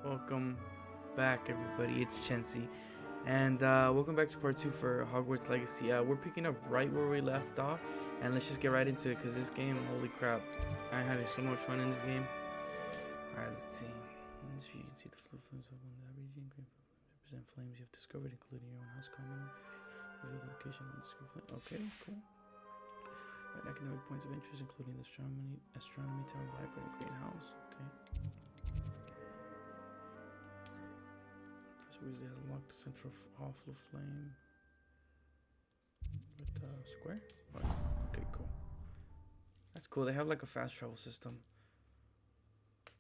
Welcome back, everybody. It's Chensi, and welcome back to part 2 for Hogwarts Legacy. We're picking up right where we left off, and let's just get right into it, because this game, holy crap, I'm having so much fun in this game. Alright, let's see. In this view, you can see the flue flames up on that region. Green represent flames you have discovered, including your own house common. Reveal the location of the discovered flame. Okay, cool. Right, academic points of interest, including the astronomy tower, library, and greenhouse. Okay. Weasley has unlocked the central hall full of flame with the square. Okay, cool. That's cool. They have like a fast travel system.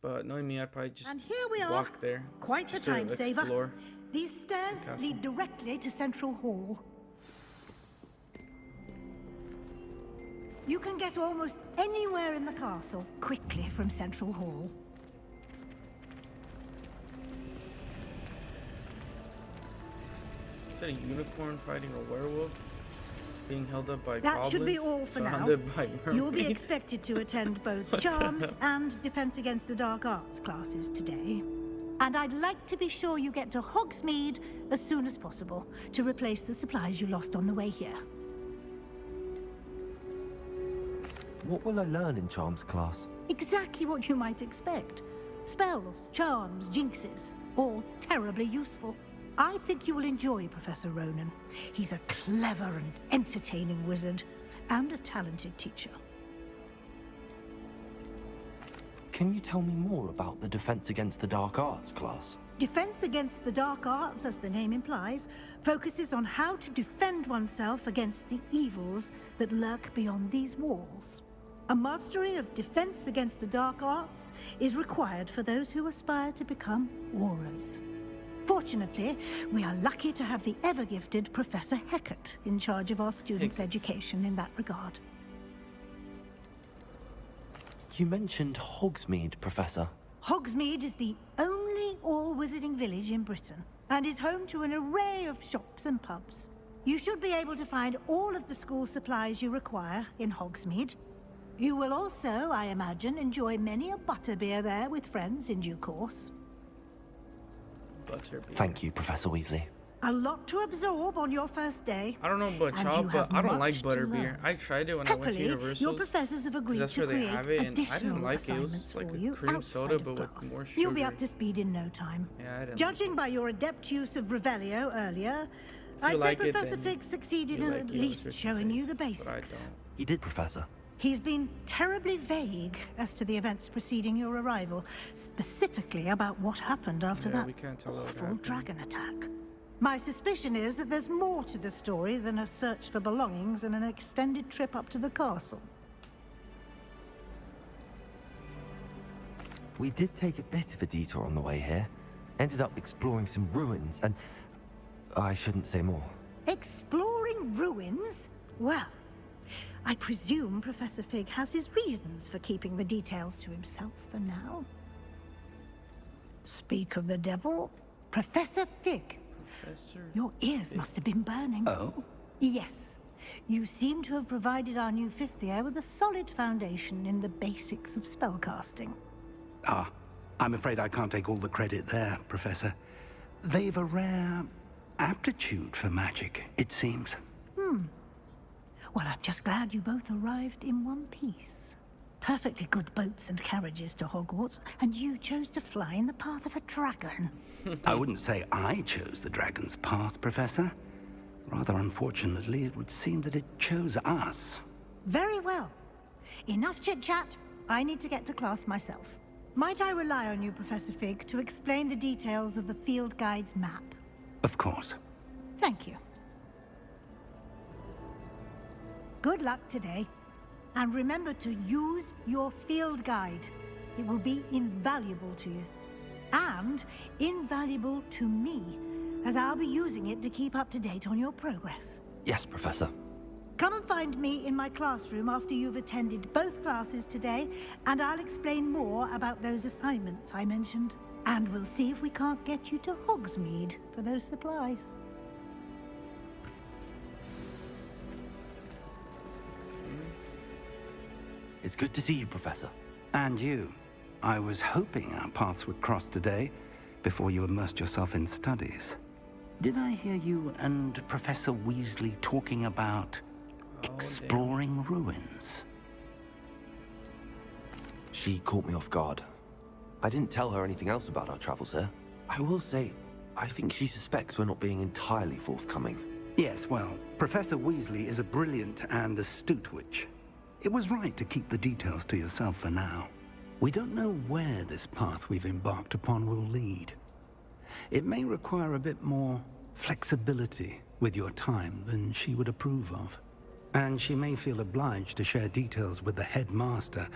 But knowing me, I'd probably just and here we walk are. there. Quite the time saver. Explore. These stairs lead directly to Central Hall. You can get almost anywhere in the castle quickly from Central Hall. Is that a unicorn fighting a werewolf? Being held up by That goblins? should be all for now. You'll be expected to attend both Charms and Defense Against the Dark Arts classes today. And I'd like to be sure you get to Hogsmeade as soon as possible to replace the supplies you lost on the way here. What will I learn in Charms class? Exactly what you might expect. Spells, charms, jinxes, all terribly useful. I think you will enjoy Professor Ronan. He's a clever and entertaining wizard, and a talented teacher. Can you tell me more about the Defense Against the Dark Arts class? Defense Against the Dark Arts, as the name implies, focuses on how to defend oneself against the evils that lurk beyond these walls. A mastery of Defense Against the Dark Arts is required for those who aspire to become Aurors. Fortunately, we are lucky to have the ever-gifted Professor Hecat in charge of our students' education in that regard. You mentioned Hogsmeade, Professor. Hogsmeade is the only all-wizarding village in Britain, and is home to an array of shops and pubs. You should be able to find all of the school supplies you require in Hogsmeade. You will also, I imagine, enjoy many a butterbeer there with friends in due course. Butterbeer. Thank you, Professor Weasley. A lot to absorb on your first day. I don't know about y'all, but I don't like butterbeer. I tried it when I went to Universal. Your professors have agreed to create additional assignments for you outside of class. You'll be up to speed in no time. Judging by your adept use of Revelio earlier, I'd say Professor Fig succeeded in at least showing you the basics. He did, Professor. He's been terribly vague as to the events preceding your arrival, specifically about what happened after that awful dragon attack. My suspicion is that there's more to the story than a search for belongings and an extended trip up to the castle. We did take a bit of a detour on the way here. Ended up exploring some ruins and... I shouldn't say more. Exploring ruins? Well, I presume Professor Fig has his reasons for keeping the details to himself for now. Speak of the devil, Professor Fig. Your ears must have been burning. Oh? Yes. You seem to have provided our new fifth year with a solid foundation in the basics of spellcasting. Ah, I'm afraid I can't take all the credit there, Professor. They've a rare aptitude for magic, it seems. Well, I'm just glad you both arrived in one piece. Perfectly good boats and carriages to Hogwarts, and you chose to fly in the path of a dragon. I wouldn't say I chose the dragon's path, Professor. Rather unfortunately, it would seem that it chose us. Very well. Enough chit-chat. I need to get to class myself. Might I rely on you, Professor Fig, to explain the details of the field guide's map? Of course. Thank you. Good luck today. And remember to use your field guide. It will be invaluable to you. And invaluable to me, as I'll be using it to keep up to date on your progress. Yes, Professor. Come and find me in my classroom after you've attended both classes today, and I'll explain more about those assignments I mentioned. And we'll see if we can't get you to Hogsmeade for those supplies. It's good to see you, Professor. And you. I was hoping our paths would cross today. before you immersed yourself in studies. Did I hear you and Professor Weasley talking about exploring ruins? She caught me off guard. I didn't tell her anything else about our travels here. I will say, I think she suspects we're not being entirely forthcoming. Yes, well, Professor Weasley is a brilliant and astute witch. It was right to keep the details to yourself for now. We don't know where this path we've embarked upon will lead. It may require a bit more flexibility with your time than she would approve of. And she may feel obliged to share details with the headmaster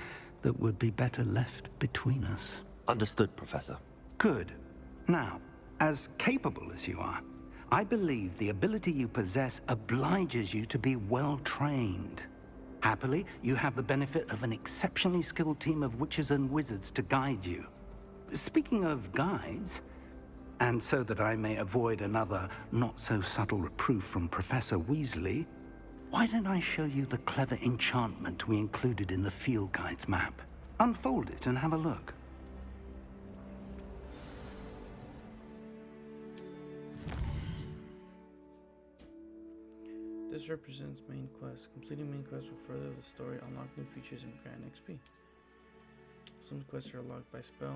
that would be better left between us. Understood, Professor. Good. Now, as capable as you are, I believe the ability you possess obliges you to be well trained. Happily, you have the benefit of an exceptionally skilled team of witches and wizards to guide you. Speaking of guides, and so that I may avoid another not-so-subtle reproof from Professor Weasley, why don't I show you the clever enchantment we included in the field guide's map? Unfold it and have a look. This represents main quest. Completing main quest will further the story, unlock new features, and grant XP. Some quests are locked by spell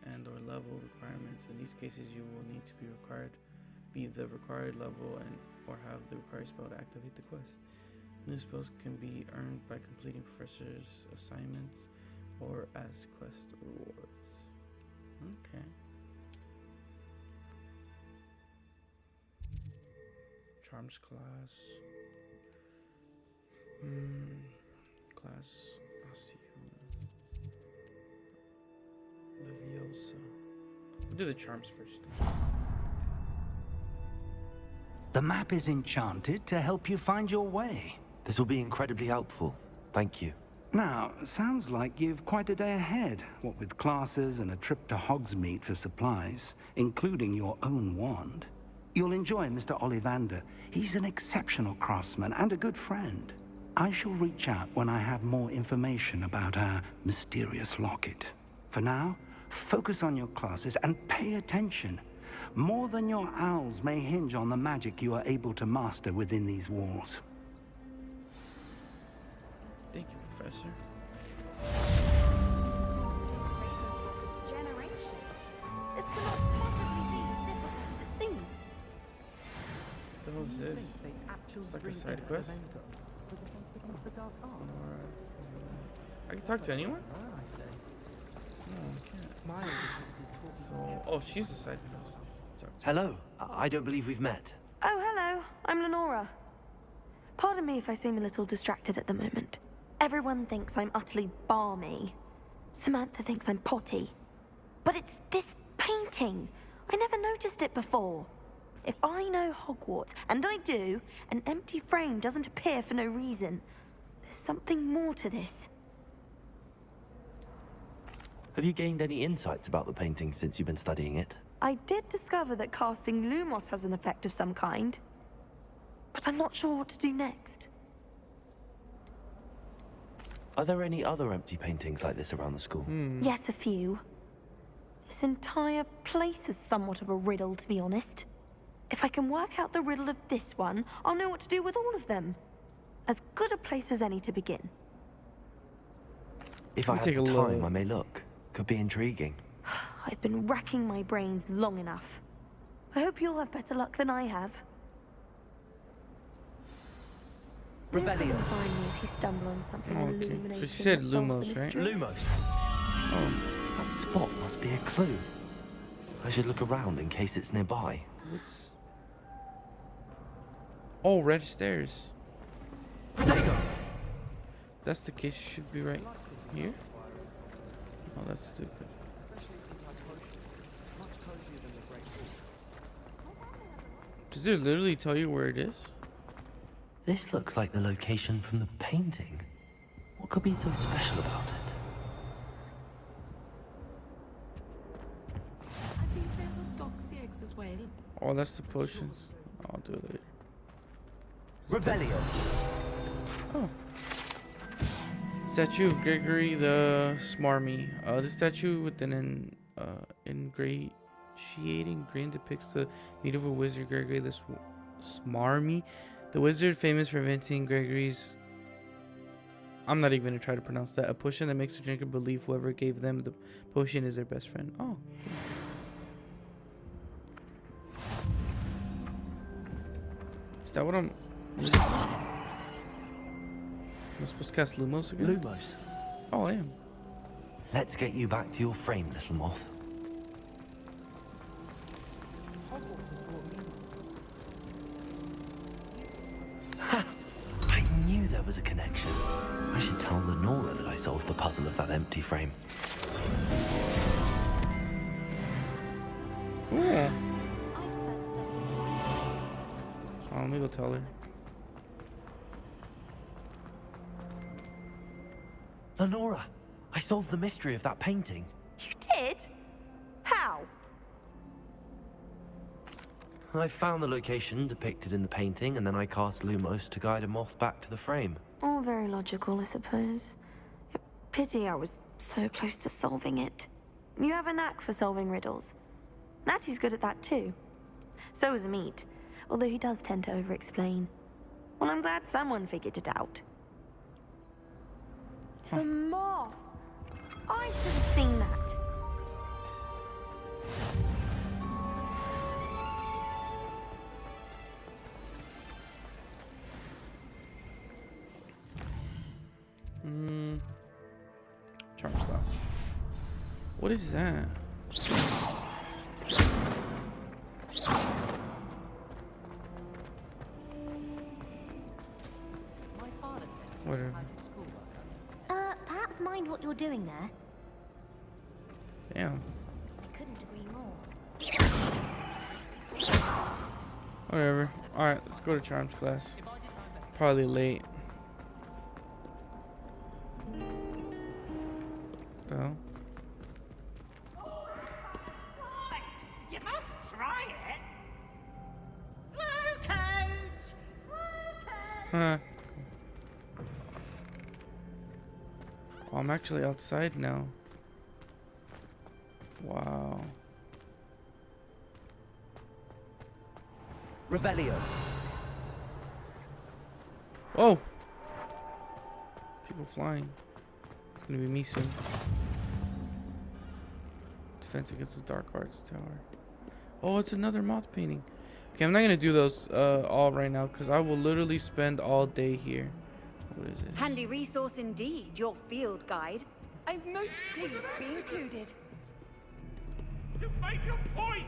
and or level requirements. In these cases, you will need to be the required level or have the required spell to activate the quest. New spells can be earned by completing professor's assignments or as quest rewards. Okay. Charms class. Class Leviosa. We'll do the charms first. The map is enchanted to help you find your way. This will be incredibly helpful. Thank you. Now, sounds like you've quite a day ahead, what with classes and a trip to Hogsmeade for supplies, including your own wand. You'll enjoy Mr. Ollivander. He's an exceptional craftsman and a good friend. I shall reach out when I have more information about our mysterious locket. For now, focus on your classes and pay attention. More than your owls may hinge on the magic you are able to master within these walls. Thank you, Professor. Generations. This cannot possibly be as difficult as it seems. What the hell is this? It's like a side quest. I can talk to anyone? No, I can't. So, oh, she's a side quest. Talk to. Hello. I don't believe we've met. Oh, hello. I'm Lenora. Pardon me if I seem a little distracted at the moment. Everyone thinks I'm utterly balmy. Samantha thinks I'm potty. But it's this painting. I never noticed it before. If I know Hogwarts, and I do, an empty frame doesn't appear for no reason. There's something more to this. Have you gained any insights about the painting since you've been studying it? I did discover that casting Lumos has an effect of some kind. But I'm not sure what to do next. Are there any other empty paintings like this around the school? Yes, a few. This entire place is somewhat of a riddle, to be honest. If I can work out the riddle of this one, I'll know what to do with all of them. As good a place as any to begin. If I I'll have take the a time, look. I may look. Could be intriguing. I've been racking my brains long enough. I hope you'll have better luck than I have. Do come and find me if you stumble on something Okay. illuminating So she said that solves the Lumos, right? mystery. Lumos. Oh, that spot must be a clue. I should look around in case it's nearby. What's... Oh, red stairs. Potato! That's the case. It should be right here. Oh, that's stupid. Does it literally tell you where it is? This looks like the location from the painting. What could be so special about it? I think they will dox the eggs as well. Oh, that's the potions. I'll do it later. Revelio. Oh. Statue of Gregory the Smarmy. The statue with an appreciating grin depicts the medieval wizard Gregory the Smarmy. The wizard famous for inventing Gregory's... I'm not even going to try to pronounce that. A potion that makes the drinker believe whoever gave them the potion is their best friend. Oh. Is that what I'm supposed to cast Lumos again? Lumos. Oh, I am. Let's get you back to your frame, little moth. Ha! I knew there was a connection. I should tell Lenora that I solved the puzzle of that empty frame. Cool. Oh, let me go tell her. Lenora, I solved the mystery of that painting. You did? How? I found the location depicted in the painting, and then I cast Lumos to guide a moth back to the frame. All very logical, I suppose. Pity I was so close to solving it. You have a knack for solving riddles. Natty's good at that too. So is Meat, although he does tend to over-explain. Well, I'm glad someone figured it out. The moth! I should have seen that. Charms class. What is that? Whatever. Perhaps mind what you're doing there. Damn. I couldn't agree more. Whatever. Alright, let's go to Charms class. Probably late. What the hell? You must try it. Blue coach. Huh. Oh, I'm actually outside now. Wow. Revelio. Whoa! People flying. It's gonna be me soon. Defense against the Dark Arts Tower. Oh, it's another moth painting. Okay, I'm not gonna do those all right now because I will literally spend all day here. What is it? Handy resource indeed, your field guide. I'm most pleased to be included. You made your point.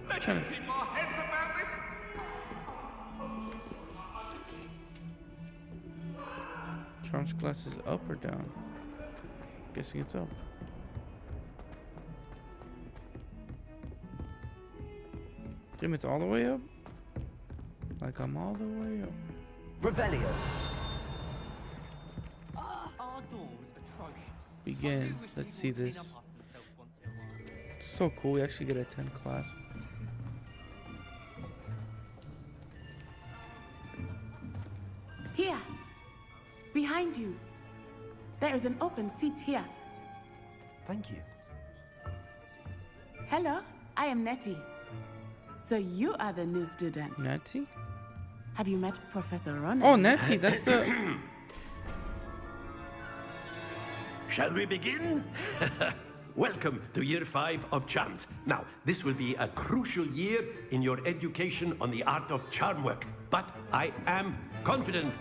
Let's Trying just to- keep our heads about this. Charms class is up or down? Guessing it's up. Damn, it's all the way up? Like I'm all the way up. Revelio. Our door was atrocious. Begin. Let's see this. It's so cool. We actually get a 10 class. Here, behind you. There is an open seat here. Thank you. Hello, I am Nettie. So you are the new student. Natty? Have you met Professor Ronan? Oh, Natty. That's the... Shall we begin? Welcome to Year 5 of Charms. Now, this will be a crucial year in your education on the art of charm work. But I am confident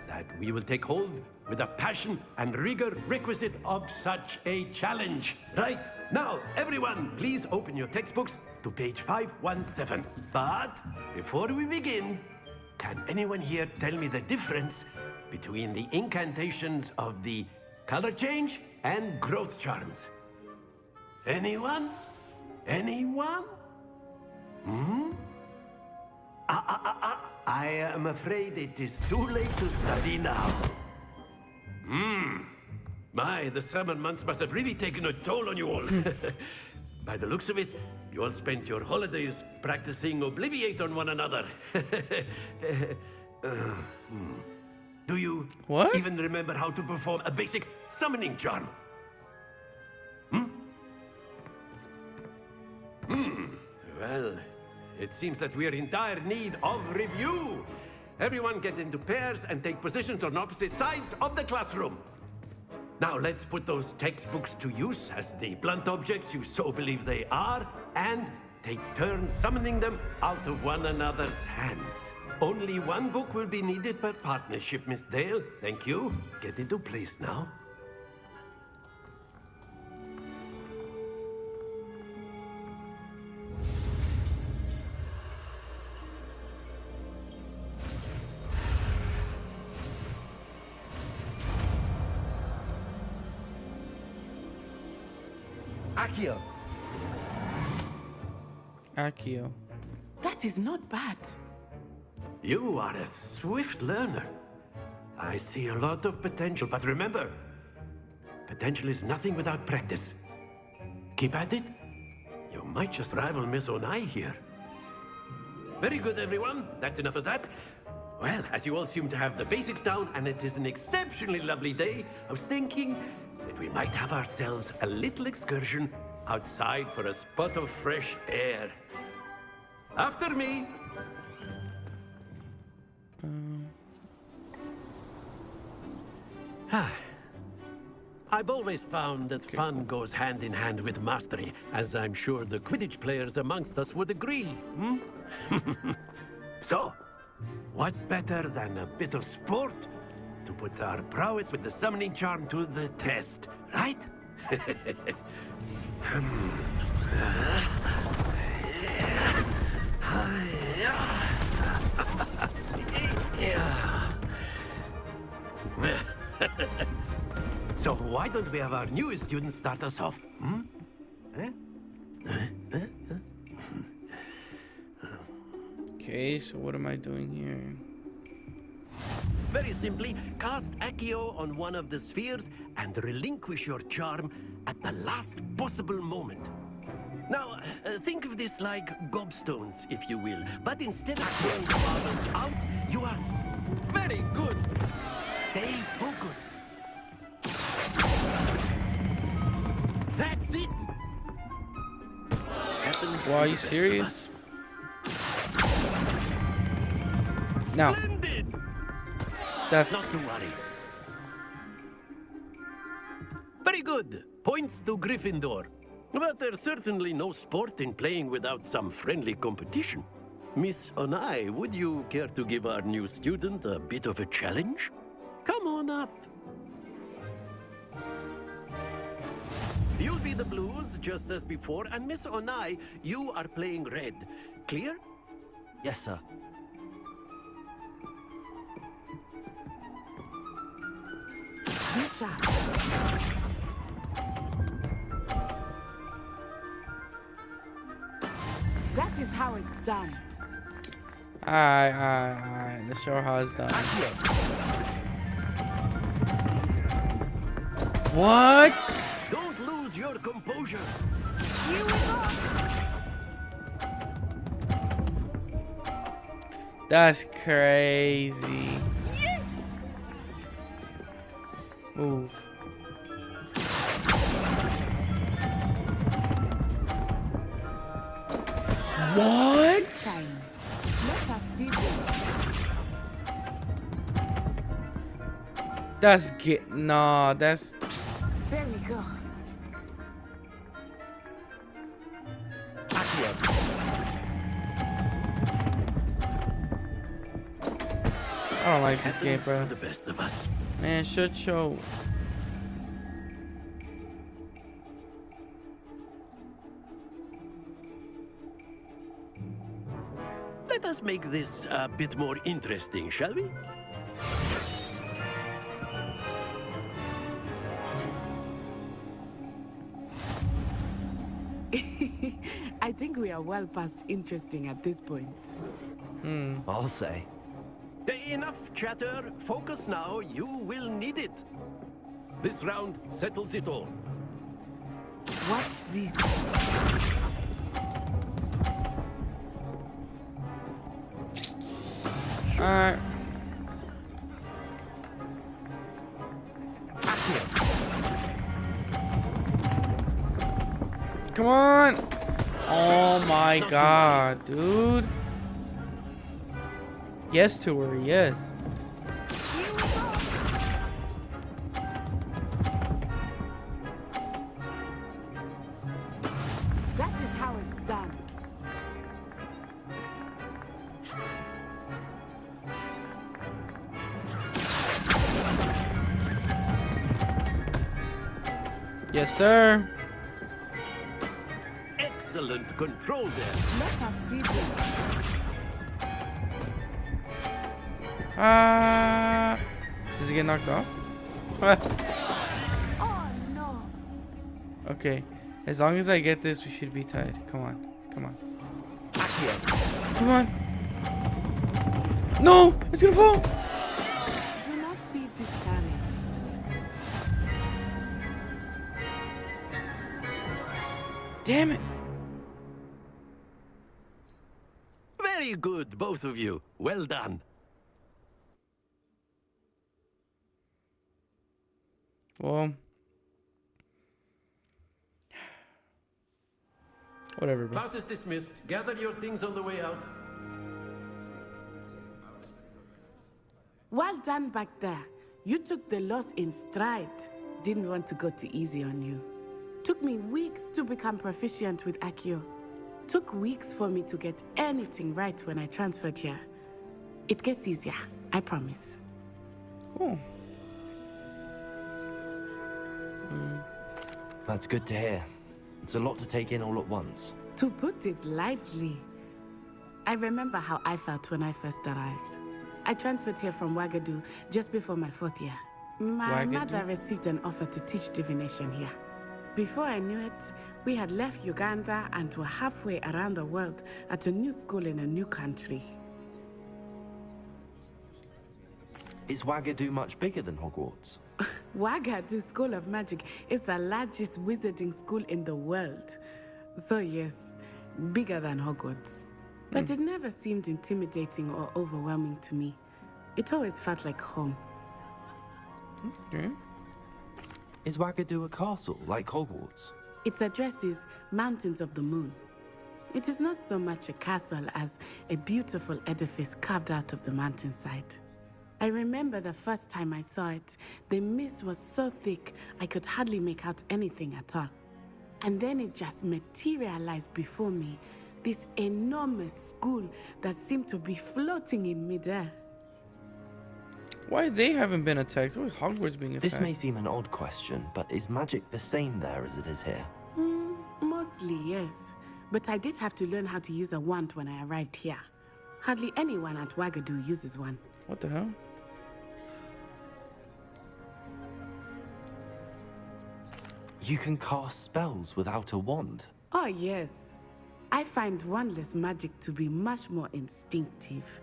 that we will take hold with the passion and rigor requisite of such a challenge. Right, now, everyone, please open your textbooks to page 517. But before we begin, can anyone here tell me the difference between the incantations of the color change and growth charms? Anyone? Anyone? I am afraid it is too late to study now. My, the summer months must have really taken a toll on you all. By the looks of it, you all spent your holidays practicing Obliviate on one another. Do you What? even remember how to perform a basic summoning charm? Well, it seems that we're in dire need of review. Everyone get into pairs and take positions on opposite sides of the classroom. Now let's put those textbooks to use as the blunt objects you so believe they are, and take turns summoning them out of one another's hands. Only one book will be needed per partnership, Miss Dale. Thank you. Get into place now. Accio. That is not bad. You are a swift learner. I see a lot of potential, but remember, potential is nothing without practice. Keep at it. You might just rival Miss Onai here. Very good, everyone. That's enough of that. Well, as you all seem to have the basics down, and it is an exceptionally lovely day, I was thinking that we might have ourselves a little excursion outside for a spot of fresh air. After me. I've always found that fun goes hand in hand with mastery, as I'm sure the Quidditch players amongst us would agree. So, what better than a bit of sport to put our prowess with the summoning charm to the test, right? So why don't we have our newest student start us off? Okay, so what am I doing here? Very simply, cast Accio on one of the spheres and relinquish your charm at the last possible moment. Now, think of this like gobstones, if you will. But instead of throwing the marbles out, you are very good. Stay focused. That's it. Happens Wow, are to you the best of serious? us. No. Splendid. That's Not to worry. Very good. Points to Gryffindor. But there's certainly no sport in playing without some friendly competition. Miss Onai, would you care to give our new student a bit of a challenge? Come on up. You'll be the blues, just as before, and Miss Onai, you are playing red. Clear? Yes, sir. Misha. That is how it's done. alright. Let's show her how it's done. What? Don't lose your composure. Here we go. That's crazy. Yes! Move. What? Time. Let us see this. That's nah, that's There we go. I don't like this game, Happens bro. to the best of us. Man, shut your Let us make this a bit more interesting, shall we? I think we are well past interesting at this point. I'll say. Enough chatter. Focus now. You will need it. This round settles it all. Watch this. alright. Come on! Oh my god, dude. Yes to her, yes. That is how it's done. Yes, sir. Excellent control there. Let us see this. Does he get knocked off? Oh no. Okay. As long as I get this, we should be tied. Come on. Come on. Come on. No! It's gonna fall! Do not be discouraged. Damn it. Very good, both of you. Well done. Well. Whatever, bro. Class is dismissed. Gather your things on the way out. Well done back there. You took the loss in stride. Didn't want to go too easy on you. Took me weeks to become proficient with Accio. Took weeks for me to get anything right when I transferred here. It gets easier, I promise. Cool. That's good to hear. It's a lot to take in all at once. To put it lightly, I remember how I felt when I first arrived. I transferred here from Wagadu just before my 4th year. My mother received an offer to teach divination here. Before I knew it, we had left Uganda and were halfway around the world at a new school in a new country. Is Wagadu much bigger than Hogwarts? Wagadu School of Magic is the largest wizarding school in the world. So yes, bigger than Hogwarts. But it never seemed intimidating or overwhelming to me. It always felt like home. Okay. Is Wagadu a castle, like Hogwarts? Its address is Mountains of the Moon. It is not so much a castle as a beautiful edifice carved out of the mountainside. I remember the first time I saw it, the mist was so thick I could hardly make out anything at all. And then it just materialized before me, this enormous school that seemed to be floating in midair. Why they haven't been attacked? Why is Hogwarts being attacked? This may seem an odd question, but is magic the same there as it is here? Mostly, yes. But I did have to learn how to use a wand when I arrived here. Hardly anyone at Wagadu uses one. What the hell? You can cast spells without a wand? Oh, yes. I find wandless magic to be much more instinctive.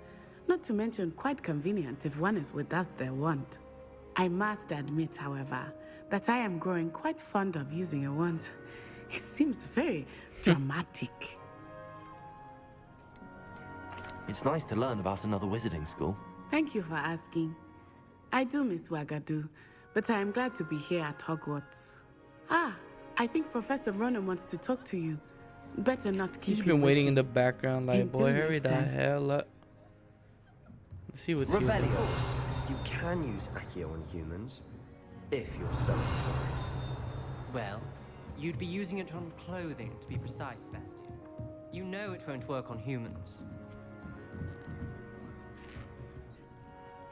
Not to mention quite convenient if one is without their wand. I must admit, however, that I am growing quite fond of using a wand. It seems very dramatic. It's nice to learn about another wizarding school. Thank you for asking. I do miss Wagadu, but I am glad to be here at Hogwarts. Ah, I think Professor Ronan wants to talk to you. Better not keep He's him been waiting in the background like, Until boy, hurry next the time. hell up. Let's see what's here. Revelios. You can use Accio on humans, if you're so inclined. Well, you'd be using it on clothing, to be precise, Sebastian. You know it won't work on humans.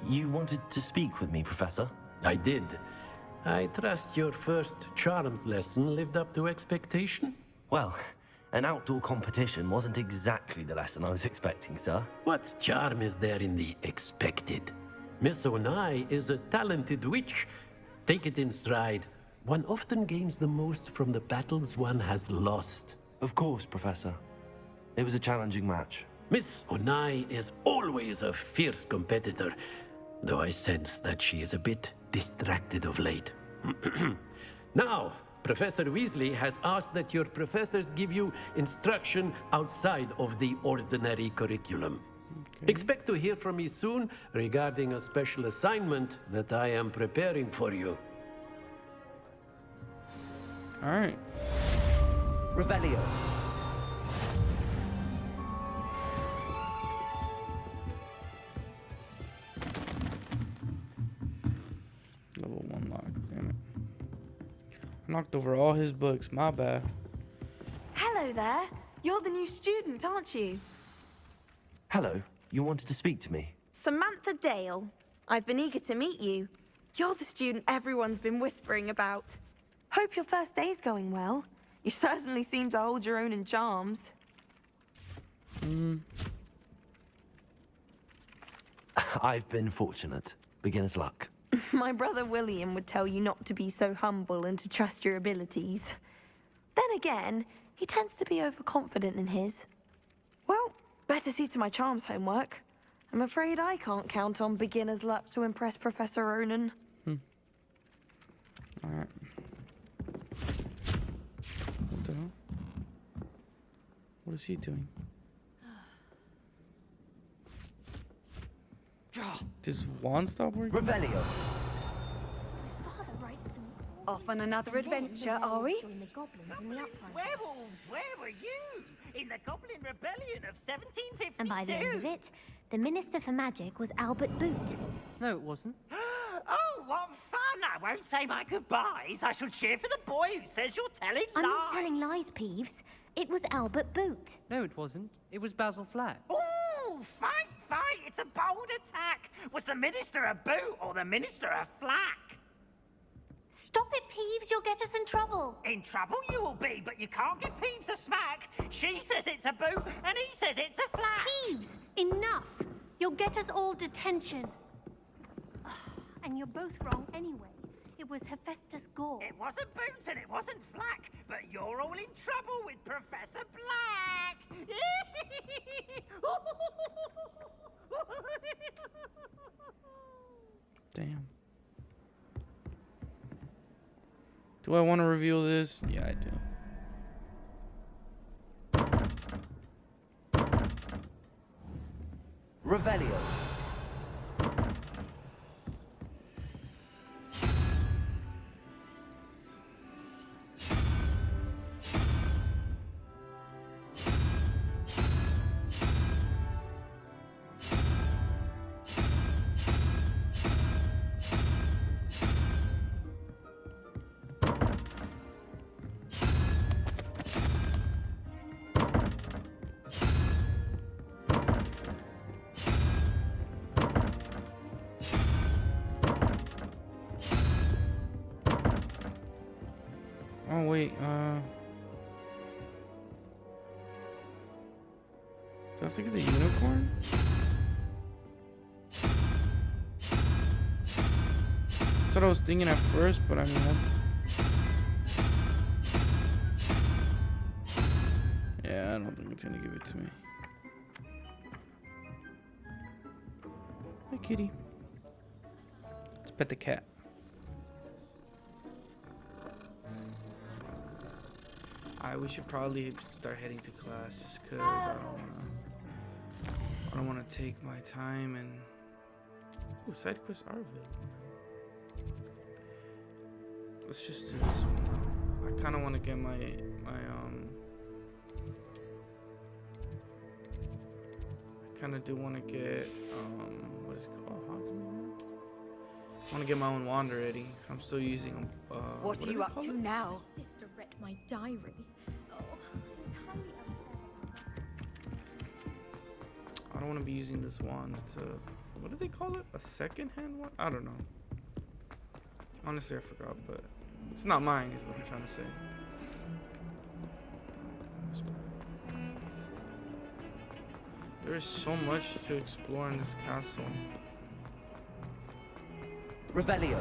You wanted to speak with me, Professor? I did. I trust your first charms lesson lived up to expectation? Well, an outdoor competition wasn't exactly the lesson I was expecting, sir. What charm is there in the expected? Miss Onai is a talented witch. Take it in stride. One often gains the most from the battles one has lost. Of course, Professor. It was a challenging match. Miss Onai is always a fierce competitor, though I sense that she is a bit distracted of late. Now, Professor Weasley has asked that your professors give you instruction outside of the ordinary curriculum. Okay. Expect to hear from me soon regarding a special assignment that I am preparing for you. All right. Revelio. Knocked over all his books. My bad. Hello there. You're the new student, aren't you? Hello. You wanted to speak to me? Samantha Dale. I've been eager to meet you. You're the student everyone's been whispering about. Hope your first day's going well. You certainly seem to hold your own in charms. I've been fortunate. Beginner's luck. My brother William would tell you not to be so humble and to trust your abilities. Then again, he tends to be overconfident in his. Well, better see to my charms homework. I'm afraid I can't count on beginner's luck to impress Professor Ronan. Alright. What the hell? What is he doing? Does wand stop working? Revelio. Off on another adventure, are we? Werewolves, where were you? In the Goblin Rebellion of 1752. And by the end of it, the Minister for Magic was Albert Boot. No, it wasn't. Oh, what fun! I won't say my goodbyes. I shall cheer for the boy who says you're telling lies. I'm not telling lies, Peeves. It was Albert Boot. No, it wasn't. It was Basil Flack. Oh, fight! It's a bold attack. Was the Minister a boot or the Minister a flack? Stop it, Peeves. You'll get us in trouble. In trouble you will be, but you can't give Peeves a smack. She says it's a boot, and he says it's a flack. Peeves, enough. You'll get us all detention. And you're both wrong anyway. It was Hephaestus Gore. It wasn't boot and it wasn't flack, but you're all in trouble with Professor Black. Damn. Do I want to reveal this? Yeah, I do. Revelio. Oh wait, do I have to get the unicorn? That's what I was thinking at first, but I mean yeah, I don't think it's gonna give it to me. Hi kitty. Let's pet the cat. We should probably start heading to class just because I don't wanna take my time and side quests are available. Let's just do this one. I kinda wanna get my I kinda do wanna get what is it called? Hogsmeade? I wanna get my own wand already. I'm still using what are you up to now? My sister read my diary. I don't want to be using this wand to... What do they call it? A second-hand wand? I don't know. Honestly, I forgot, but... It's not mine, is what I'm trying to say. There's so much to explore in this castle. Revelio.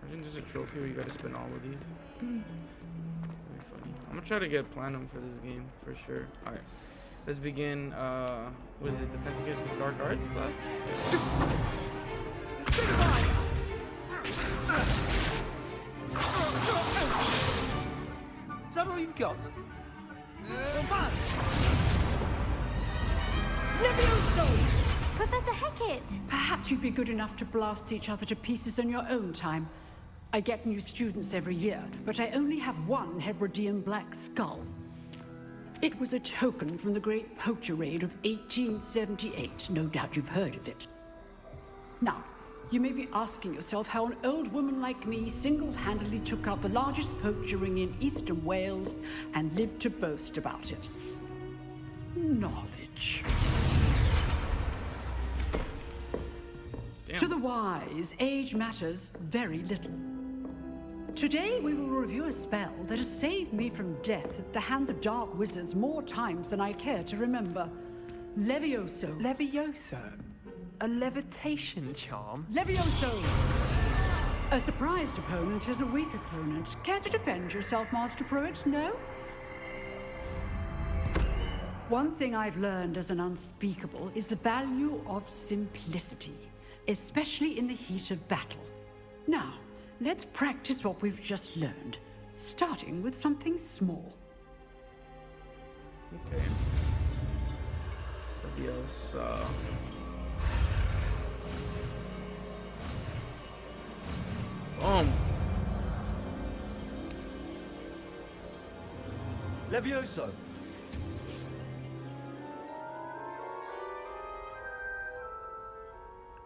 Imagine there's a trophy where you gotta spin all of these. Very funny. I'm gonna try to get platinum for this game, for sure. Alright. Let's begin, what is it? Defense against the Dark Arts class? Is that all you've got? Professor Hecat! Perhaps you'd be good enough to blast each other to pieces on your own time. I get new students every year, but I only have one Hebridean black skull. It was a token from the Great Poacher Raid of 1878. No doubt you've heard of it. Now, You may be asking yourself how an old woman like me single-handedly took out the largest poacher ring in eastern Wales and lived to boast about it. Knowledge. Damn. To the wise, age matters very little. Today we will review a spell that has saved me from death at the hands of dark wizards more times than I care to remember. Levioso. Levioso? A levitation charm? Levioso! A surprised opponent is a weak opponent. Care to defend yourself, Master Pruitt? No? One thing I've learned as an unspeakable is the value of simplicity, especially in the heat of battle. Now, let's practice what we've just learned, starting with something small. Okay. Leviosa. Boom. Levioso.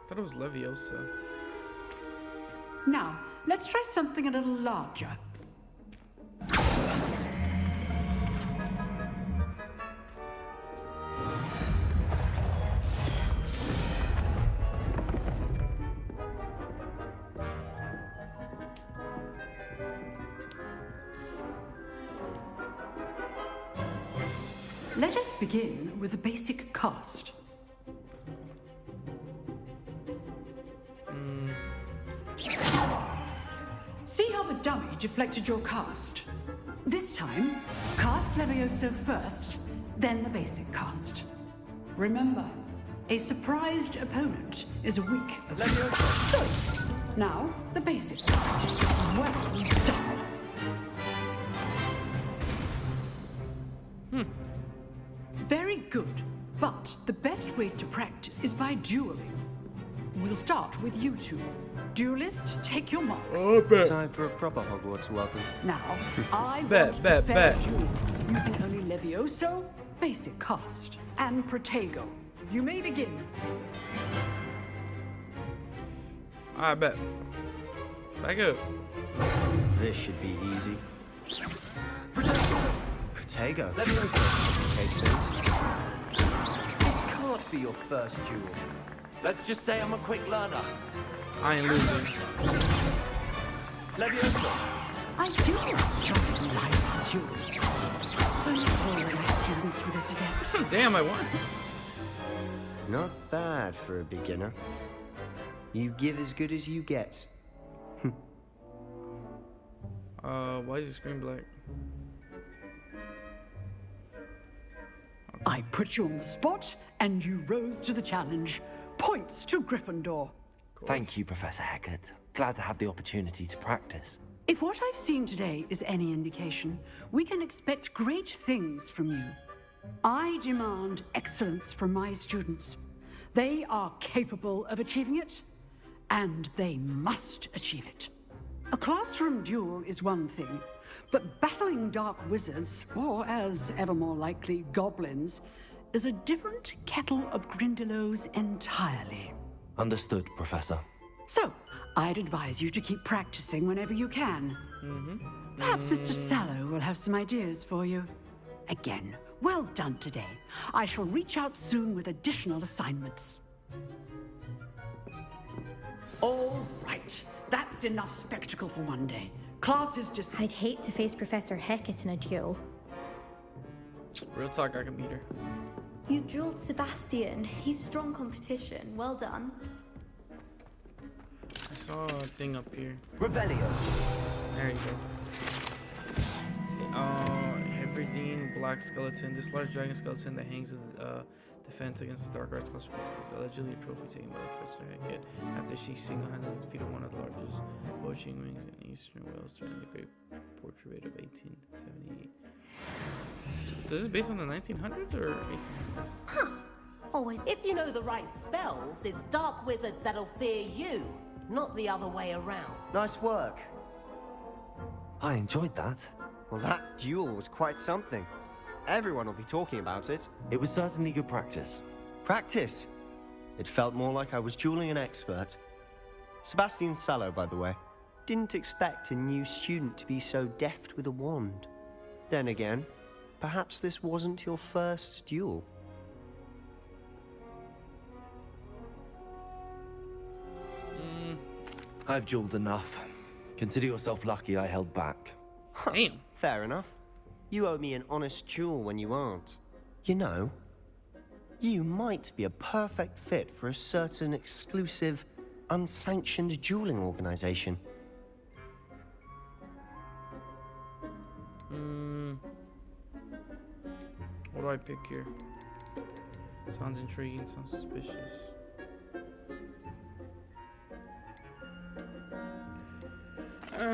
I thought it was Leviosa. Now, let's try something a little larger. Let us begin with the basic cast. See how the dummy deflected your cast? This time, cast Levioso first, then the basic cast. Remember, a surprised opponent is a weak opponent. So, now, the basic cast. Well done. Very good, but the best way to practice is by dueling. We'll start with you two. Duelists, take your marks. Time for a proper Hogwarts welcome. Now, I Bet, want bet, a fair bet. duel, using only Levioso, basic cast, and Protego. You may begin. I bet. Back up. This should be easy. Protego. This can't be your first duel. Let's just say I'm a quick learner. I ain't losing. Leviosa. I do like jumping live duels. Please forward my students for this event. Damn, I won. Not bad for a beginner. You give as good as you get. Why is the screen black? I put you on the spot, and you rose to the challenge. Points to Gryffindor. Thank you, Professor Hecat. Glad to have the opportunity to practice. If what I've seen today is any indication, we can expect great things from you. I demand excellence from my students. They are capable of achieving it, and they must achieve it. A classroom duel is one thing, but battling dark wizards, or as ever more likely, goblins, is a different kettle of Grindylows entirely. Understood, Professor. So, I'd advise you to keep practicing whenever you can. Perhaps Mr. Sallow will have some ideas for you. Again, well done today. I shall reach out soon with additional assignments. All right, that's enough spectacle for one day. Class is just... I'd hate to face Professor Hecat in a duel. Real talk, I can beat her. You dueled Sebastian. He's strong competition. Well done. I saw a thing up here. Revelio. There you go. Hebridean Black Skeleton. This large dragon skeleton that hangs as defense against the dark arts class is allegedly a trophy taken by Professor Hecat after she single-handedly defeated one of the largest poaching rings in eastern Wales during the Great Portrait of 1878. So this is based on the 1900s or 1800s? Huh. Always. If you know the right spells, it's dark wizards that'll fear you, not the other way around. Nice work. I enjoyed that. Well, that duel was quite something. Everyone will be talking about it. It was certainly good practice. Practice? It felt more like I was dueling an expert. Sebastian Sallow, by the way. Didn't expect a new student to be so deft with a wand. Then again, perhaps this wasn't your first duel. I've dueled enough. Consider yourself lucky I held back. Damn. Fair enough. You owe me an honest duel when you aren't. You know, you might be a perfect fit for a certain exclusive, unsanctioned dueling organization. What do I pick here? Sounds intriguing, sounds suspicious.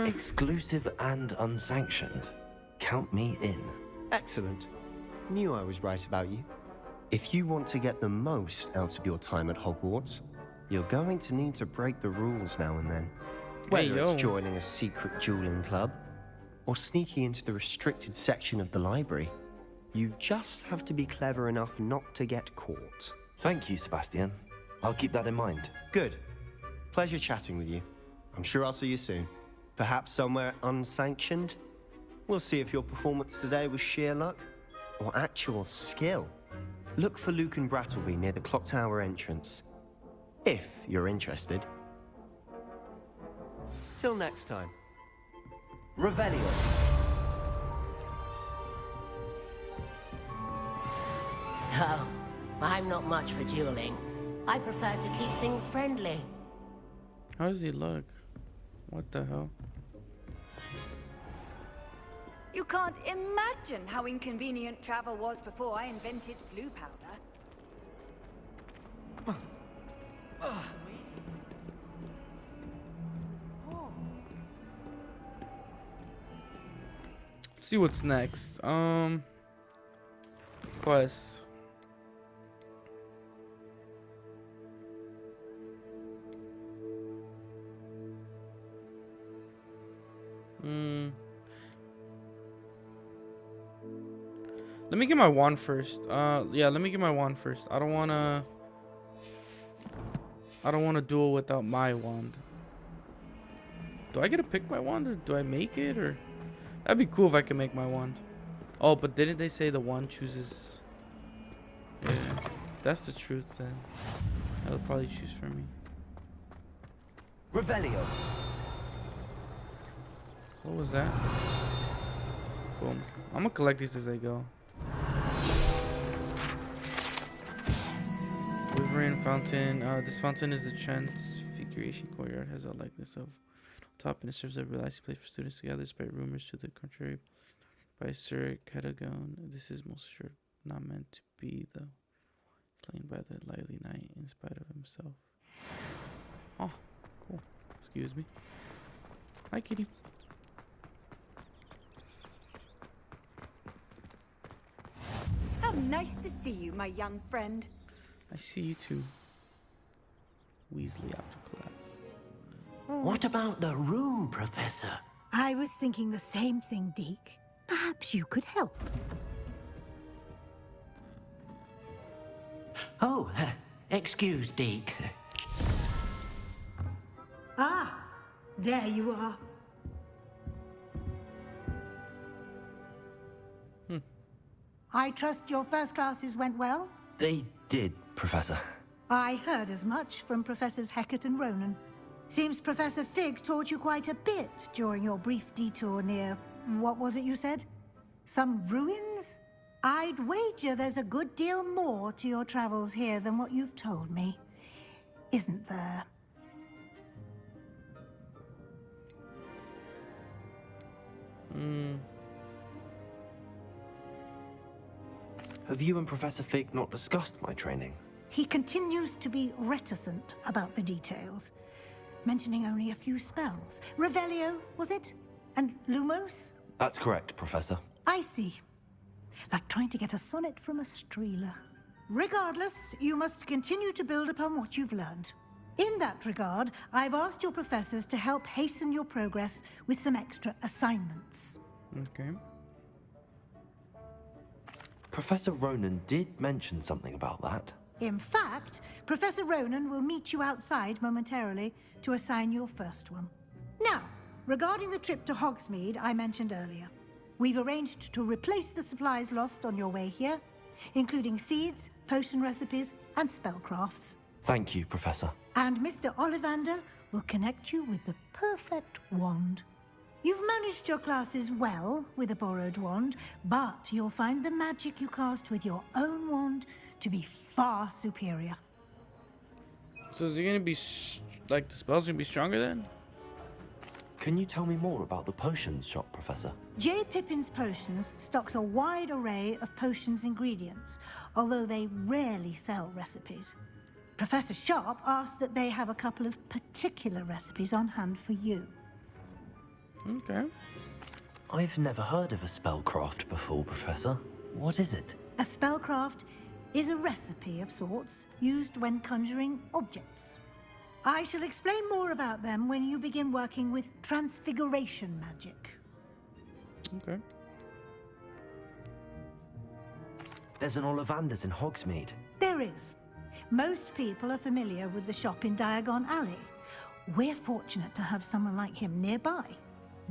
Exclusive and unsanctioned. Count me in. Excellent. Knew I was right about you. If you want to get the most out of your time at Hogwarts, you're going to need to break the rules now and then. Whether it's joining a secret dueling club, or sneaking into the restricted section of the library, you just have to be clever enough not to get caught. Thank you, Sebastian. I'll keep that in mind. Good. Pleasure chatting with you. I'm sure I'll see you soon. Perhaps somewhere unsanctioned? We'll see if your performance today was sheer luck or actual skill. Look for Luke and Brattleby near the clock tower entrance, if you're interested. Till next time. Revelio. Oh, I'm not much for dueling. I prefer to keep things friendly. How does he look? What the hell? You can't imagine how inconvenient travel was before I invented flu powder. Let's see what's next. Quest. Let me get my wand first. Yeah, let me get my wand first. I don't wanna duel without my wand. Do I get to pick my wand, or do I make it, or? That'd be cool if I could make my wand. Oh, but didn't they say the wand chooses? Yeah, that's the truth then. That'll probably choose for me. Revelio. What was that? Boom. I'm gonna collect these as I go. Wyvern fountain. This fountain is a transfiguration courtyard. Has a likeness of top, and it serves as a relaxing place for students to gather, despite rumors to the contrary by Sir Catagon. This is most sure not meant to be, though. Slain by the lively knight in spite of himself. Oh, cool. Excuse me. Hi, kitty. How nice to see you, my young friend. I see you too. Weasley after class. What about the room, Professor? I was thinking the same thing, Deke. Perhaps you could help. Oh, excuse, Deke. Ah, there you are. I trust your first classes went well? They did, Professor. I heard as much from Professors Hecat and Ronan. Seems Professor Fig taught you quite a bit during your brief detour near... what was it you said? Some ruins? I'd wager there's a good deal more to your travels here than what you've told me. Isn't there? Have you and Professor Fig not discussed my training? He continues to be reticent about the details, mentioning only a few spells. Revelio, was it? And Lumos? That's correct, Professor. I see. Like trying to get a sonnet from a streeler. Regardless, you must continue to build upon what you've learned. In that regard, I've asked your professors to help hasten your progress with some extra assignments. Okay. Professor Ronan did mention something about that. In fact, Professor Ronan will meet you outside momentarily to assign your first one. Now, regarding the trip to Hogsmeade I mentioned earlier, we've arranged to replace the supplies lost on your way here, including seeds, potion recipes, and spellcrafts. Thank you, Professor. And Mr. Ollivander will connect you with the perfect wand. You've managed your classes well with a borrowed wand, but you'll find the magic you cast with your own wand to be far superior. So is it gonna be like the spell's gonna be stronger then? Can you tell me more about the potions shop, Professor? J. Pippin's Potions stocks a wide array of potions ingredients, although they rarely sell recipes. Professor Sharp asked that they have a couple of particular recipes on hand for you. Okay. I've never heard of a spellcraft before, Professor. What is it? A spellcraft is a recipe of sorts used when conjuring objects. I shall explain more about them when you begin working with transfiguration magic. Okay. There's an Ollivander's in Hogsmeade. There is. Most people are familiar with the shop in Diagon Alley. We're fortunate to have someone like him nearby.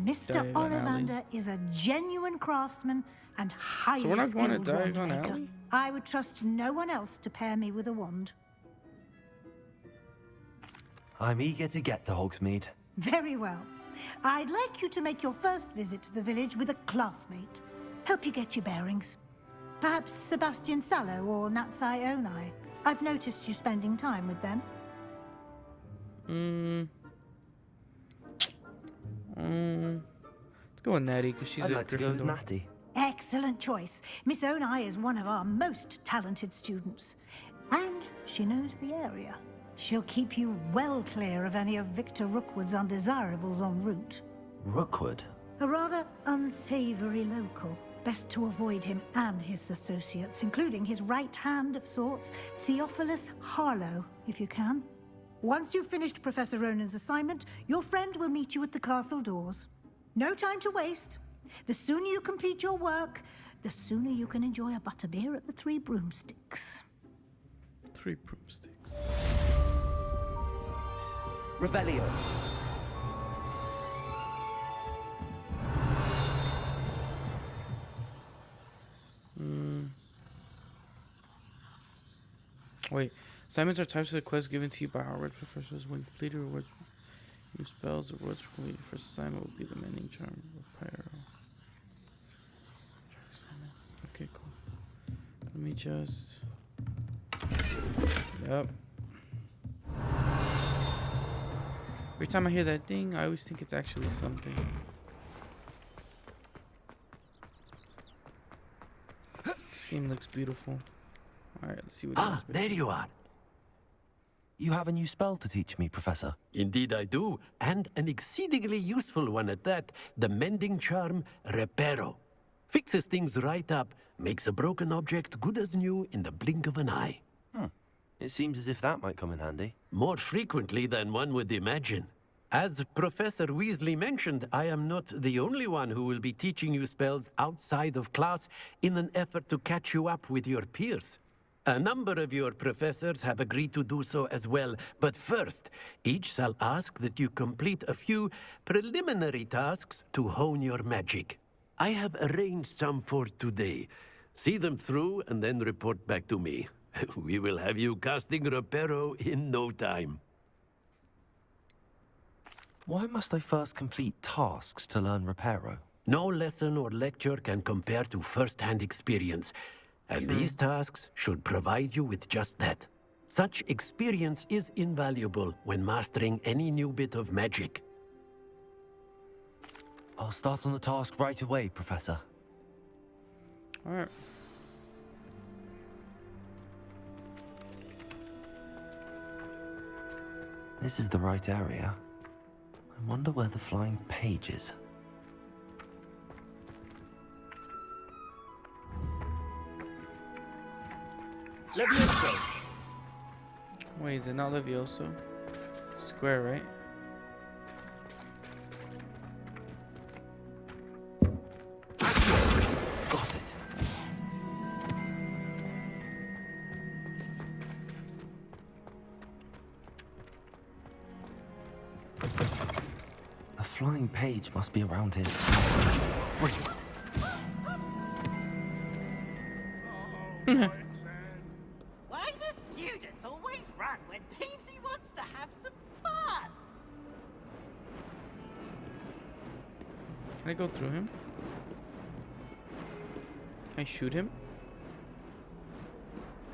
Mr. Ollivander is a genuine craftsman and highly So we're not going to skilled wand Diagon maker. Alley? I would trust no one else to pair me with a wand. I'm eager to get to Hogsmeade. Very well. I'd like you to make your first visit to the village with a classmate. Help you get your bearings. Perhaps Sebastian Sallow or Natsai Onai. I've noticed you spending time with them. Let's go with Natty, because she's I'd a like to go with Gryffindor. Natty. Excellent choice. Miss Onai is one of our most talented students. And she knows the area. She'll keep you well clear of any of Victor Rookwood's undesirables en route. Rookwood? A rather unsavory local. Best to avoid him and his associates, including his right hand of sorts, Theophilus Harlow, if you can. Once you've finished Professor Ronan's assignment, your friend will meet you at the castle doors. No time to waste. The sooner you complete your work, the sooner you can enjoy a butterbeer at the Three Broomsticks. 3 broomsticks. Revelio. Wait. Assignments are types of the quests given to you by Hogwarts professors. When completed, rewards new spells. The rewards for completing the first assignment will be the mending charm of Pyro. Okay, cool. Let me just... Yep. Every time I hear that ding, I always think it's actually something. This game looks beautiful. Alright, let's see what it is. There you are. You have a new spell to teach me, Professor. Indeed I do, and an exceedingly useful one at that. The mending charm, Reparo. Fixes things right up, makes a broken object good as new in the blink of an eye. It seems as if that might come in handy. More frequently than one would imagine. As Professor Weasley mentioned, I am not the only one who will be teaching you spells outside of class in an effort to catch you up with your peers. A number of your professors have agreed to do so as well, but first, each shall ask that you complete a few preliminary tasks to hone your magic. I have arranged some for today. See them through and then report back to me. We will have you casting Reparo in no time. Why must I first complete tasks to learn Reparo? No lesson or lecture can compare to first-hand experience, and these tasks should provide you with just that. Such experience is invaluable when mastering any new bit of magic. I'll start on the task right away, Professor. Alright. This is the right area. I wonder where the flying page is. Levioso! Wait, is it not Levioso? Square, right? Got it. flying page must be around here. Brilliant. Why do students always run when Peevesy wants to have some fun? Can I go through him? Can I shoot him?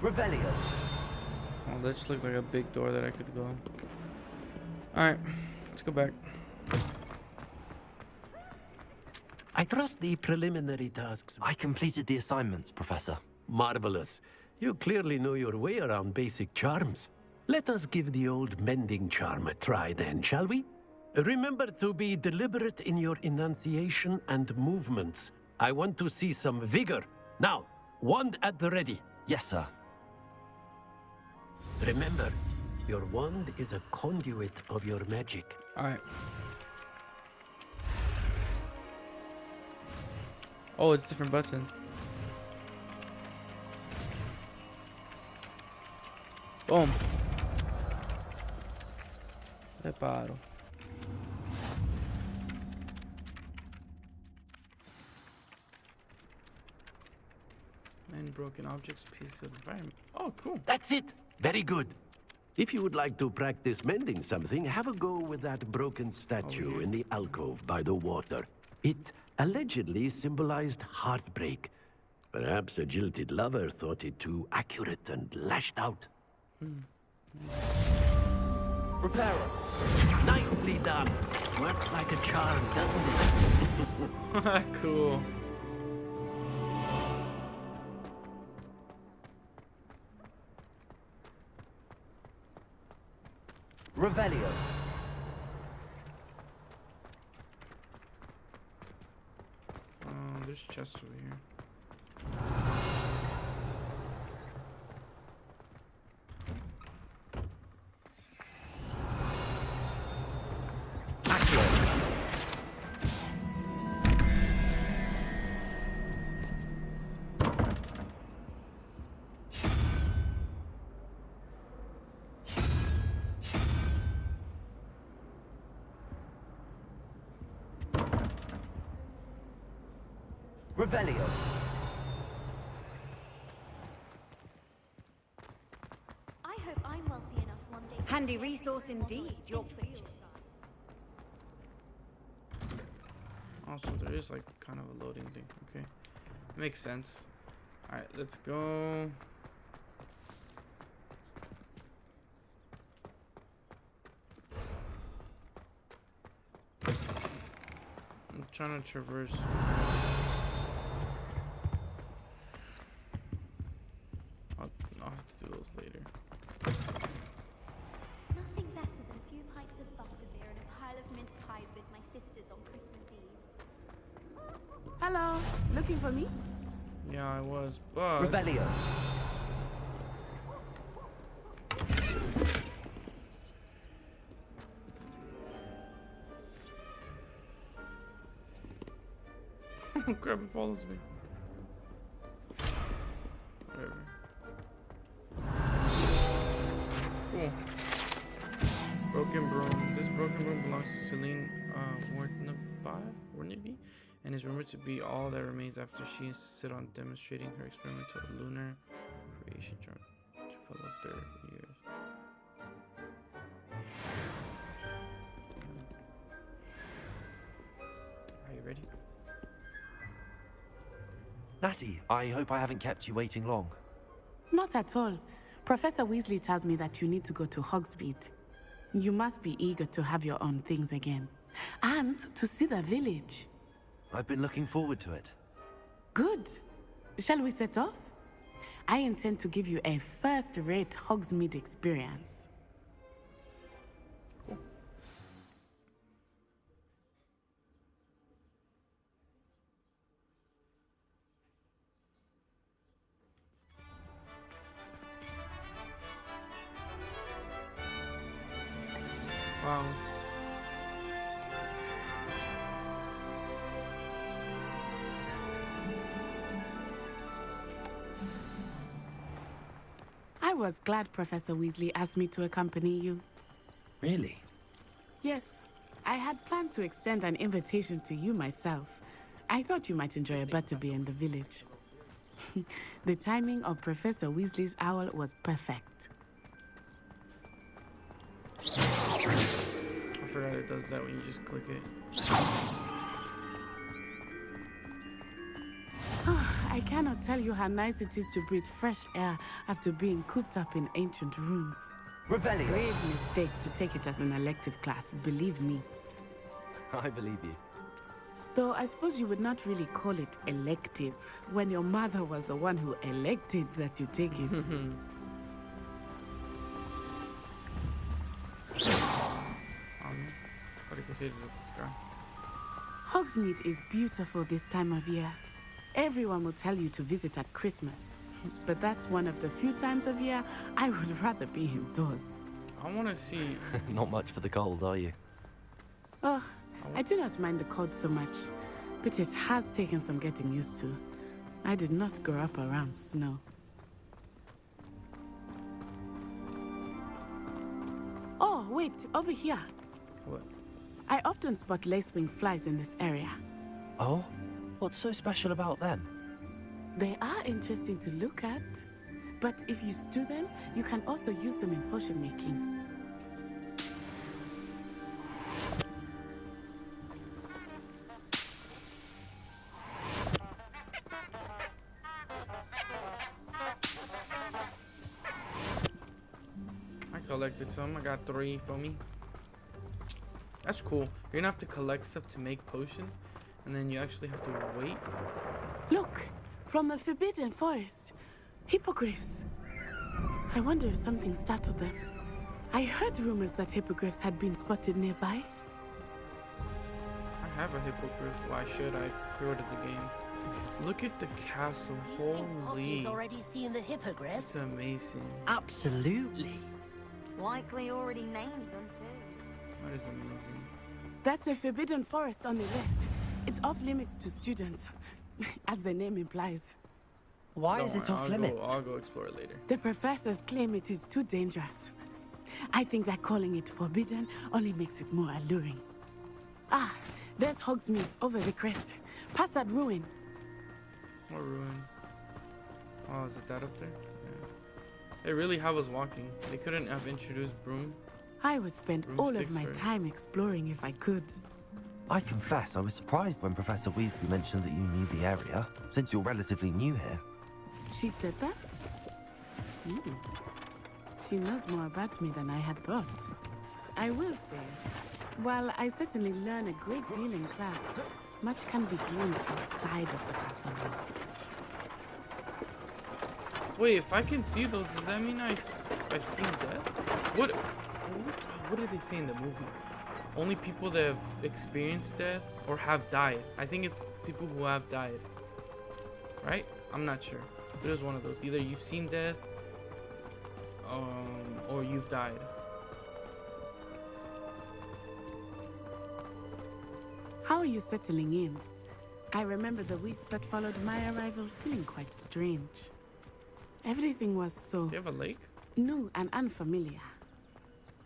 Revelio. Oh, that just looked like a big door that I could go. Alright, let's go back. I trust the preliminary tasks. I completed the assignments, Professor. Marvelous. You clearly know your way around basic charms. Let us give the old mending charm a try then, shall we? Remember to be deliberate in your enunciation and movements. I want to see some vigor. Now, wand at the ready. Yes, sir. Remember, your wand is a conduit of your magic. Alright. Oh, it's different buttons. Boom. Reparo. And broken objects, pieces of environment. Oh, cool. That's it. Very good. If you would like to practice mending something, have a go with that broken statue in the alcove by the water. It allegedly symbolized heartbreak. Perhaps a jilted lover thought it too accurate and lashed out. Reparo. Nicely done. Works like a charm, doesn't it? Cool. Revelio. There's chests over here. Revelio. I hope I'm wealthy enough one day. Handy resource indeed. Your field. Also, there is like kind of a loading thing. Okay, makes sense. All right, let's go. I'm trying to traverse. I'll have to do those later. Nothing better than a few pints of butterbeer and a pile of mince pies with my sisters on Christmas Eve. Hello, looking for me? Yeah, I was, but... Revelio. Oh crap, it follows me. Whatever. Cool. Broken broom. This broken broom belongs to Celine Warnaby, and is rumored to be all that remains after she insisted on demonstrating her experimental lunar creation charm to follow 30 years. Are you ready? Natty, I hope I haven't kept you waiting long. Not at all. Professor Weasley tells me that you need to go to Hogsmeade. You must be eager to have your own things again. And to see the village. I've been looking forward to it. Good. Shall we set off? I intend to give you a first-rate Hogsmeade experience. Cool. Wow. I was glad Professor Weasley asked me to accompany you. Really? Yes, I had planned to extend an invitation to you myself. I thought you might enjoy a butterbeer in the village. The timing of Professor Weasley's owl was perfect. I forgot it does that when you just click it. I cannot tell you how nice it is to breathe fresh air after being cooped up in ancient rooms. Revelio. Grave mistake to take it as an elective class, believe me. I believe you. Though I suppose you would not really call it elective when your mother was the one who elected that you take it. Hogsmeade is beautiful this time of year. Everyone will tell you to visit at Christmas. But that's one of the few times of year I would rather be indoors. I want to see... Not much for the cold, are you? Oh, I do not mind the cold so much, but it has taken some getting used to. I did not grow up around snow. Oh, wait, over here. What? I often spot lacewing flies in this area. Oh? What's so special about them? They are interesting to look at, but if you stew them, you can also use them in potion making. I collected some. I got 3 for me. That's cool. You're gonna have to collect stuff to make potions, and then you actually have to wait. Look! From the Forbidden Forest. Hippogriffs. I wonder if something startled them. I heard rumors that hippogriffs had been spotted nearby. I have a hippogriff. Why should I pre-order the game? Look at the castle. Holy. He's already seen the hippogriffs. It's amazing. Absolutely. Likely already named them too. That is amazing. That's the Forbidden Forest on the left. It's off limits to students, as the name implies. Why is it off limits? I'll go explore it later. The professors claim it is too dangerous. I think that calling it forbidden only makes it more alluring. Ah, there's Hogsmeade over the crest. Past that ruin. What ruin? Oh, is it that up there? Yeah. They really have us walking. They couldn't have introduced broom. I would spend all of my time exploring if I could. I confess, I was surprised when Professor Weasley mentioned that you knew the area, since you're relatively new here. She said that? She knows more about me than I had thought. I will say, while I certainly learn a great deal in class, much can be gleaned outside of the castle walls. Wait, if I can see those, does that mean I've seen death? What did they say in the movie? Only people that have experienced death or have died. I think it's people who have died. Right? I'm not sure. It was one of those. Either you've seen death, or you've died. How are you settling in? I remember the weeks that followed my arrival feeling quite strange. Everything was so... Do you have a lake? New and unfamiliar.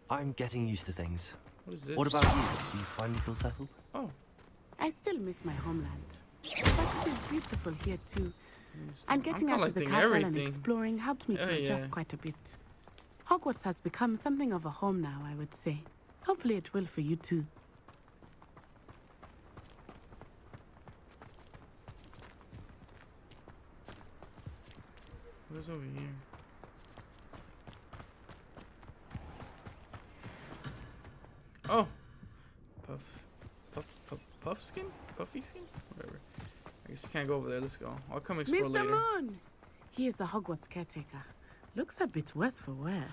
I'm getting used to things. What is this? What about you? Do you finally feel settled? Oh. I still miss my homeland. But it is beautiful here too. And getting out of the castle and exploring helped me to adjust quite a bit. Hogwarts has become something of a home now, I would say. Hopefully it will for you too. What's over here? Oh, puffskin? Puffy skin? Whatever. I guess we can't go over there. Let's go. I'll come explore later. Mr. Moon! He is the Hogwarts caretaker. Looks a bit worse for wear.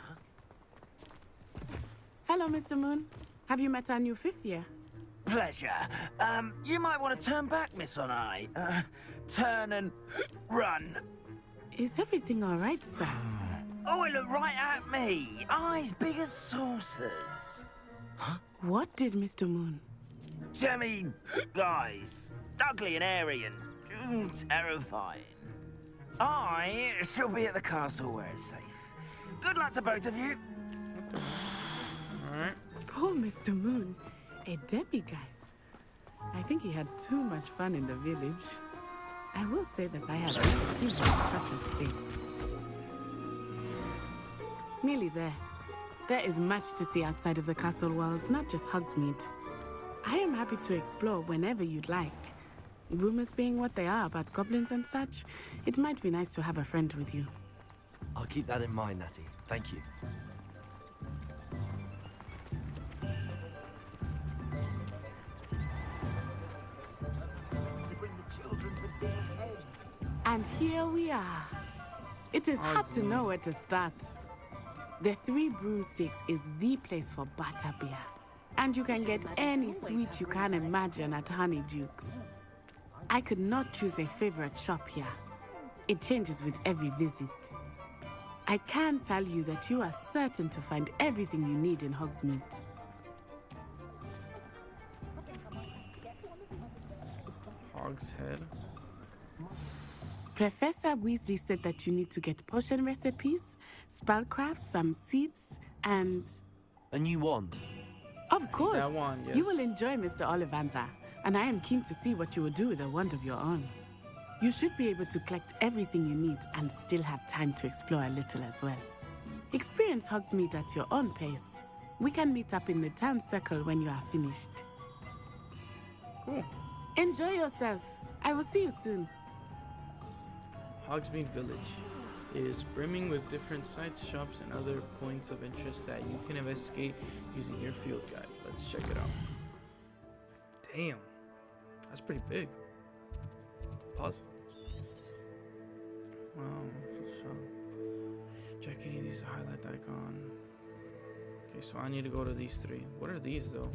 Hello, Mr. Moon. Have you met our new 5th year? Pleasure. You might want to turn back, Miss On Eye. Turn and run. Is everything all right, sir? Oh, it looked right at me. Eyes big as saucers. Huh? What did Mr. Moon? Jemmy guys. Ugly and airy and terrifying. I shall be at the castle where it's safe. Good luck to both of you. Alright. Poor Mr. Moon. A demi-guise. I think he had too much fun in the village. I will say that I had never seen him in such a state. Nearly there. There is much to see outside of the castle walls, not just Hogsmeade. I am happy to explore whenever you'd like. Rumors being what they are about goblins and such, it might be nice to have a friend with you. I'll keep that in mind, Natty. Thank you. And here we are. It is hard to know where to start. The Three Broomsticks is the place for butterbeer. And you can get any sweet you can imagine at Honeydukes. I could not choose a favorite shop here. It changes with every visit. I can tell you that you are certain to find everything you need in Hogsmeade. Hogshead. Professor Weasley said that you need to get potion recipes, spellcrafts, some seeds, and... A new wand? Of course. That wand, yes. You will enjoy Mr. Ollivandher, and I am keen to see what you will do with a wand of your own. You should be able to collect everything you need and still have time to explore a little as well. Experience Hogsmeade at your own pace. We can meet up in the town circle when you are finished. Cool. Enjoy yourself. I will see you soon. Hogsmeade Village is brimming with different sites, shops, and other points of interest that you can investigate using your field guide. Let's check it out. Damn, that's pretty big. Pause. Check any of these highlight icon. Okay, so I need to go to these three. What are these though?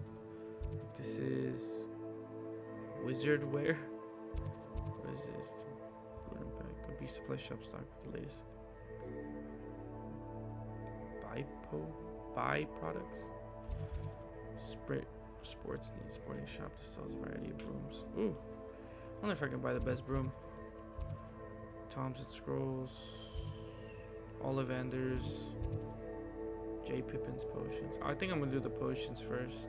This is wizard wear. What is this? Could be supply shop stock with the latest. Buy products. Sports needs sporting shop that sells a variety of brooms. Ooh. I wonder if I can buy the best broom. Toms and Scrolls. Ollivanders. J. Pippin's potions. I think I'm gonna do the potions first.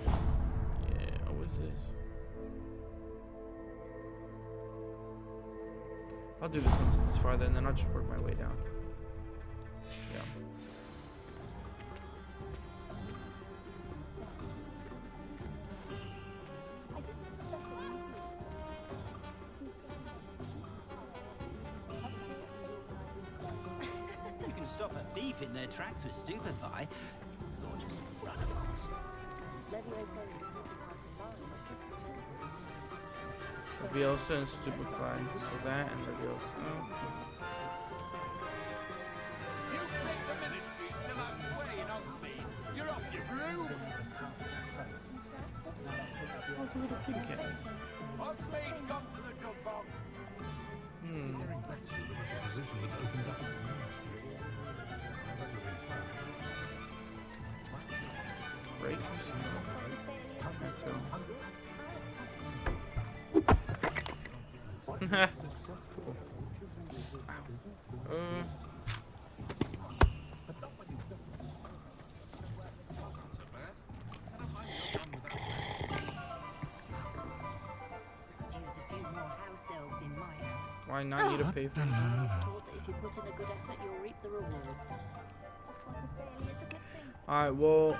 Yeah, what is this? I'll do this one since it's farther, and then I'll just work my way down. Yeah. You can stop a thief in their tracks with stupefy, or just run, of course. Leviosa and Stupefy. So that and Leviosa. Oh. Oh, it's a little kitty cat. Right? Can't tell. Cool. Why not need to pay for it? Alright, well,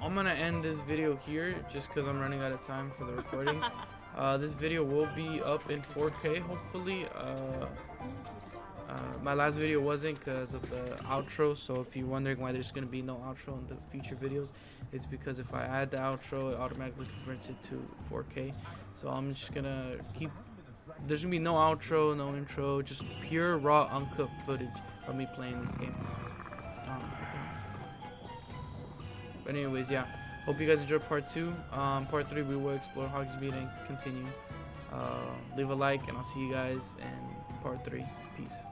I'm gonna end this video here just because I'm running out of time for the recording. This video will be up in 4K hopefully. My last video wasn't because of the outro, so if you're wondering why there's going to be no outro in the future videos, it's because if I add the outro, it automatically converts it to 4K. So I'm just going to keep, there's going to be no outro, no intro, just pure raw uncut footage of me playing this game. But anyways, yeah, hope you guys enjoyed part 2. Part 3 we will explore Hogsmeade and continue. Leave a like and I'll see you guys in part 3. Peace.